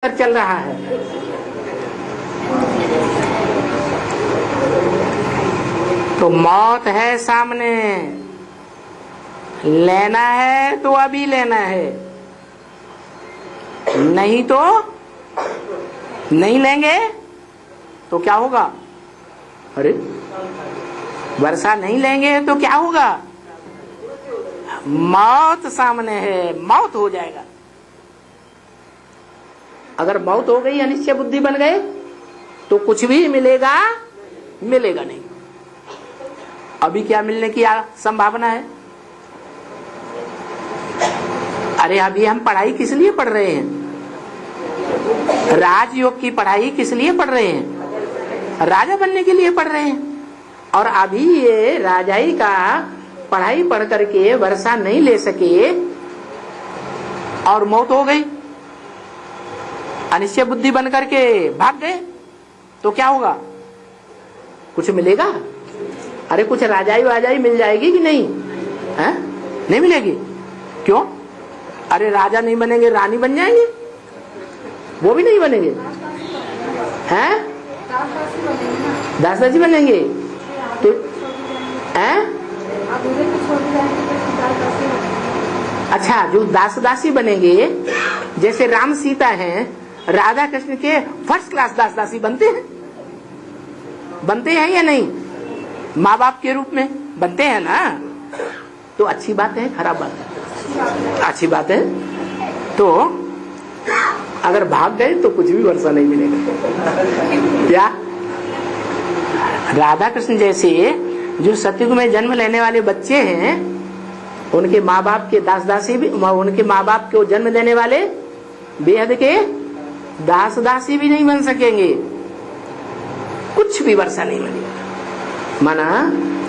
चल रहा है। तो मौत है सामने, लेना है तो अभी लेना है, नहीं तो नहीं लेंगे तो क्या होगा? अरे वर्षा नहीं लेंगे तो क्या होगा? मौत सामने है, मौत हो जाएगा। अगर मौत हो गई, अनिश्चय बुद्धि बन गए तो कुछ भी मिलेगा मिलेगा नहीं। अभी क्या मिलने की संभावना है? अरे अभी हम पढ़ाई किस लिए पढ़ रहे हैं? राजयोग की पढ़ाई किस लिए पढ़ रहे हैं? राजा बनने के लिए पढ़ रहे हैं। और अभी ये राजाई का पढ़ाई पढ़ करके वर्षा नहीं ले सके और मौत हो गई, अनिश्चय बुद्धि बन करके भाग गए तो क्या होगा? कुछ मिलेगा? अरे कुछ राजाई वाजाई मिल जाएगी कि नहीं? है? नहीं मिलेगी। क्यों? अरे राजा नहीं बनेंगे, रानी बन जाएंगे, वो भी नहीं बनेंगे। हैं? दास दासी बनेंगे तो हैं? अच्छा, जो दास दासी बनेंगे, जैसे राम सीता हैं, राधा कृष्ण के फर्स्ट क्लास दास दासी बनते हैं, बनते हैं या नहीं? माँ बाप के रूप में बनते हैं ना। तो अच्छी बात है, खराब बात है? अच्छी बात है। तो अगर भाग गए तो कुछ भी वर्षा नहीं मिलेगा। क्या राधा कृष्ण जैसे जो सतयुग में जन्म लेने वाले बच्चे हैं, उनके माँ बाप के दास दासी भी, उनके माँ बाप को जन्म देने वाले बेहद के दास दासी भी नहीं बन सकेंगे। कुछ भी वर्षा नहीं मिलेगा। माना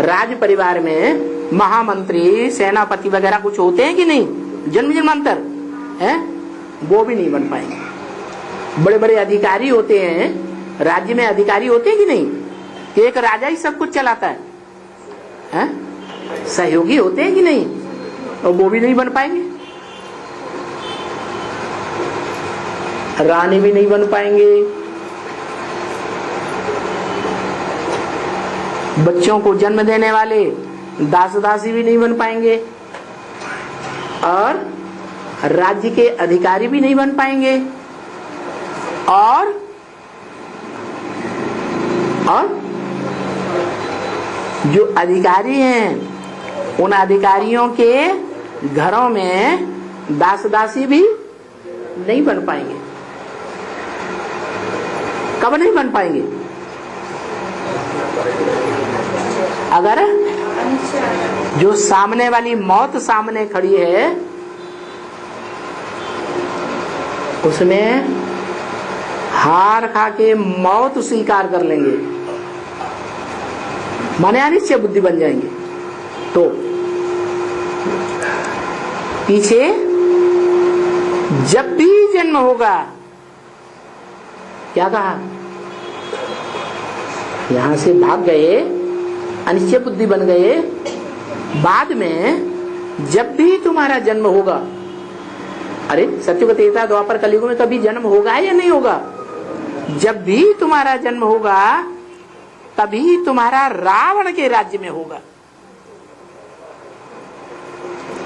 राज परिवार में महामंत्री, सेनापति वगैरह कुछ होते हैं कि नहीं, जन्म जन्मांतर है, वो भी नहीं बन पाएंगे। बड़े बड़े अधिकारी होते हैं, राज्य में अधिकारी होते हैं कि नहीं, कि एक राजा ही सब कुछ चलाता है, सहयोगी होते हैं कि नहीं, और वो भी नहीं बन पाएंगे। रानी भी नहीं बन पाएंगे, बच्चों को जन्म देने वाले दास दासी भी नहीं बन पाएंगे, और राज्य के अधिकारी भी नहीं बन पाएंगे, और जो अधिकारी हैं, उन अधिकारियों के घरों में दास दासी भी नहीं बन पाएंगे। कब नहीं बन पाएंगे? अगर जो सामने वाली मौत सामने खड़ी है, उसमें हार खा के मौत स्वीकार कर लेंगे, माने अनिश्चय बुद्धि बन जाएंगे। तो पीछे जब भी जन्म होगा, क्या कहा? यहां से भाग गए, अनिश्चय बुद्धि बन गए, बाद में जब भी तुम्हारा जन्म होगा, अरे सत्युग त्रेता द्वापर कलयुग में कभी जन्म होगा या नहीं होगा? जब भी तुम्हारा जन्म होगा तभी तुम्हारा रावण के राज्य में होगा।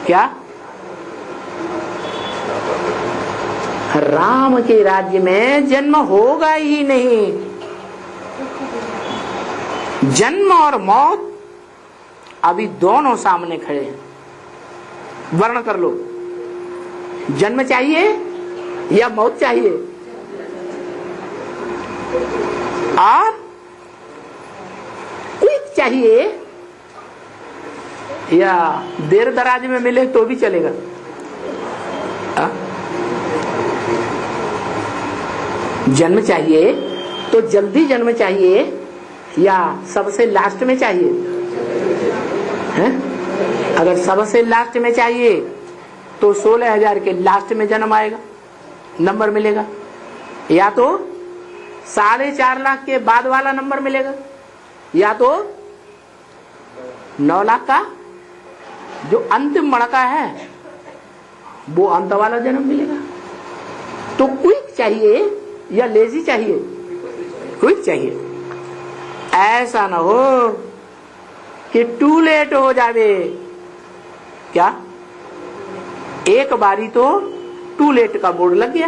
क्या? राम के राज्य में जन्म होगा ही नहीं। जन्म और मौत अभी दोनों सामने खड़े हैं। वर्ण कर लो, जन्म चाहिए या मौत चाहिए? और क्विक चाहिए या देर दराज में मिले तो भी चलेगा? जन्म चाहिए तो जल्दी जन्म चाहिए या सबसे लास्ट में चाहिए? है? अगर सबसे लास्ट में चाहिए तो 16,000 के लास्ट में जन्म आएगा, नंबर मिलेगा, या तो 4.5 लाख के बाद वाला नंबर मिलेगा, या तो 9 लाख का जो अंतिम मणका है वो अंत वाला जन्म मिलेगा। तो क्विक चाहिए या लेजी चाहिए? क्विक चाहिए। ऐसा ना हो कि टू लेट हो जावे। क्या एक बारी तो टू लेट का बोर्ड लग गया।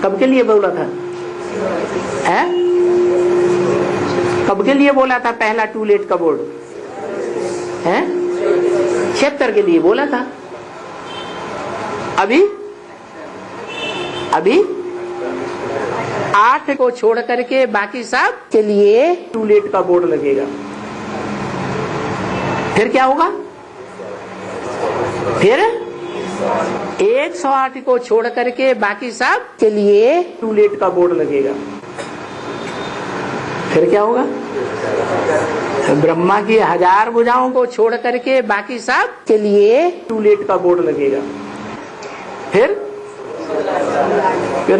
कब के लिए बोला था? है? कब के लिए बोला था पहला टू लेट का बोर्ड? है 76 के लिए बोला था। अभी 8 को छोड़ करके बाकी सब के लिए टू लेट का बोर्ड लगेगा। फिर क्या होगा? फिर 108 को छोड़ करके बाकी सब के लिए टू लेट का बोर्ड लगेगा। फिर क्या होगा? ब्रह्मा की 1000 भुजाओं को छोड़ करके बाकी सब के लिए टू लेट का बोर्ड लगेगा। फिर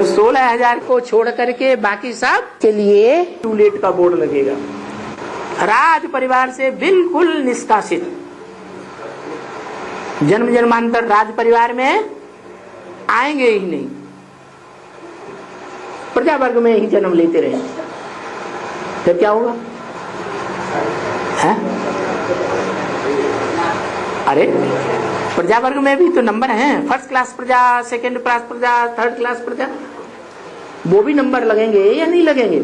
16,000 को छोड़ करके बाकी सब के लिए टू लेट का बोर्ड लगेगा। राज परिवार से बिल्कुल निष्कासित, जन्म जन्मांतर राज परिवार में आएंगे ही नहीं, प्रजा वर्ग में ही जन्म लेते रहे। फिर क्या होगा? है? अरे प्रजा वर्ग में भी तो नंबर हैं, फर्स्ट क्लास प्रजा, सेकंड क्लास प्रजा, थर्ड क्लास प्रजा, वो भी नंबर लगेंगे या नहीं लगेंगे?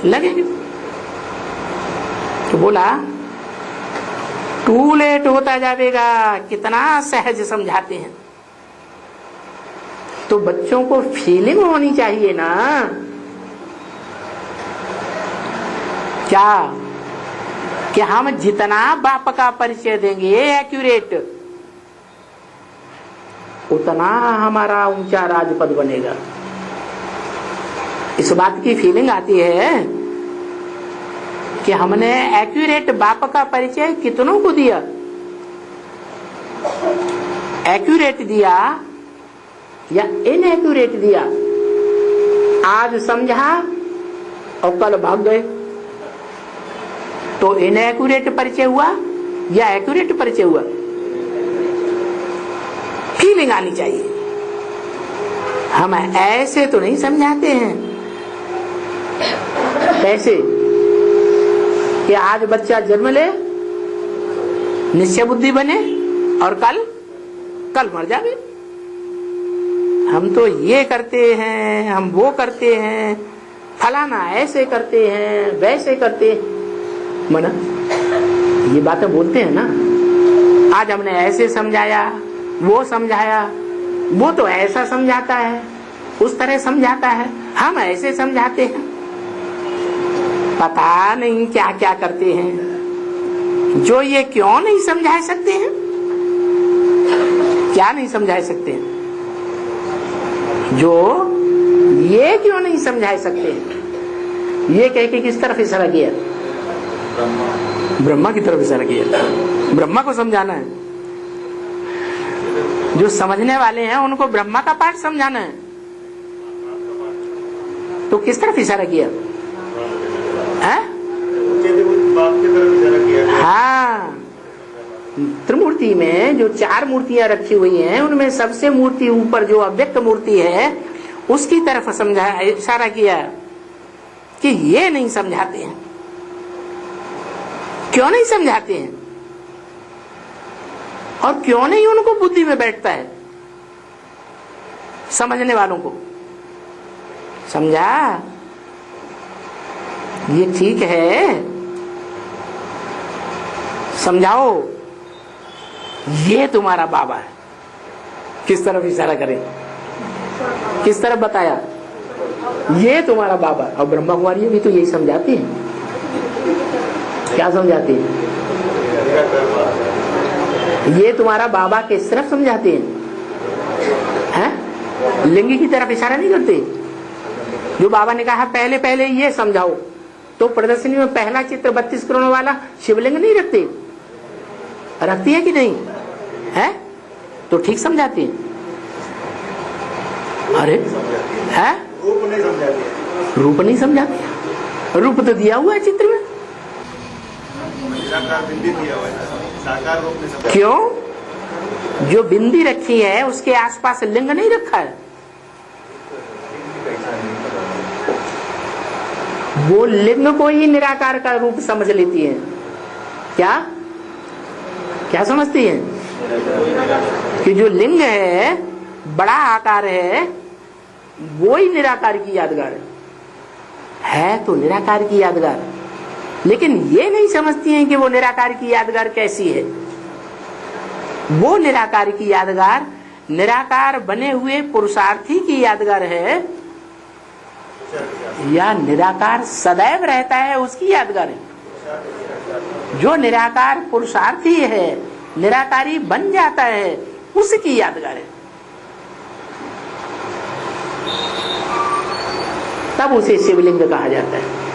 लगेंगे। तो बोला टू लेट होता जाएगा। कितना सहज समझाते हैं। तो बच्चों को फीलिंग होनी चाहिए ना, क्या कि हम जितना बाप का परिचय देंगे एक्यूरेट, उतना हमारा ऊंचा राजपद बनेगा। इस बात की फीलिंग आती है कि हमने एक्यूरेट बाप का परिचय कितनों को दिया। एक्यूरेट दिया या इनएक्यूरेट दिया, आज समझा और कल भाग गए, तो इनएक्यूरेट परिचय हुआ या एक्यूरेट परिचय हुआ? फीलिंग आनी चाहिए। हम ऐसे तो नहीं समझाते हैं। कैसे कि आज बच्चा जन्म ले, निश्चय बुद्धि बने और कल मर जावे। हम तो ये करते हैं, हम वो करते हैं, फलाना ऐसे करते हैं, वैसे करते हैं। मना ये बातें बोलते हैं ना, आज हमने ऐसे समझाया, वो समझाया, वो तो ऐसा समझाता है, उस तरह समझाता है, हम ऐसे समझाते हैं। पता नहीं क्या क्या करते हैं जो ये क्यों नहीं समझा सकते हैं। क्या नहीं समझा सकते हैं? जो ये क्यों नहीं समझा सकते हैं? ये कह के किस तरफ इशारा किया? ब्रह्मा की तरफ इशारा किया। ब्रह्मा को समझाना है। जो समझने वाले हैं उनको ब्रह्मा का पाठ समझाना है। तो किस तरफ इशारा किया? हाँ, त्रिमूर्ति में जो 4 मूर्तियां रखी हुई हैं, उनमें सबसे मूर्ति ऊपर जो अव्यक्त मूर्ति है उसकी तरफ समझा, इशारा किया कि ये नहीं समझाते हैं। क्यों नहीं समझाते हैं और क्यों नहीं उनको बुद्धि में बैठता है? समझने वालों को समझा, ये ठीक है, समझाओ, ये तुम्हारा बाबा है। किस तरफ इशारा करें? किस तरफ बताया? ये तुम्हारा बाबा। और ब्रह्मा कुमारी भी तो यही समझाती है। क्या समझाती है? ये तुम्हारा बाबा किस तरफ समझाते हैं? लिंग की तरफ इशारा नहीं करते? जो बाबा ने कहा पहले पहले ये समझाओ, तो प्रदर्शनी में पहला चित्र 32 करोड़ वाला शिवलिंग नहीं रखते? रखती है कि नहीं है? तो ठीक समझाती है। अरे है? रूप नहीं समझाती। रूप तो दिया हुआ है चित्र में। क्यों? जो बिंदी रखी है उसके आसपास लिंग नहीं रखा है। वो लिंग को ही निराकार का रूप समझ लेती है। क्या क्या समझती है? कि जो लिंग है, बड़ा आकार है, वो ही निराकार की यादगार है तो निराकार की यादगार। लेकिन ये नहीं समझती हैं कि वो निराकार की यादगार कैसी है। वो निराकार की यादगार निराकार बने हुए पुरुषार्थी की यादगार है, या निराकार सदैव रहता है उसकी यादगार है। जो निराकार पुरुषार्थी है, निराकारी बन जाता है, उसकी यादगार है। तब उसे शिवलिंग कहा जाता है।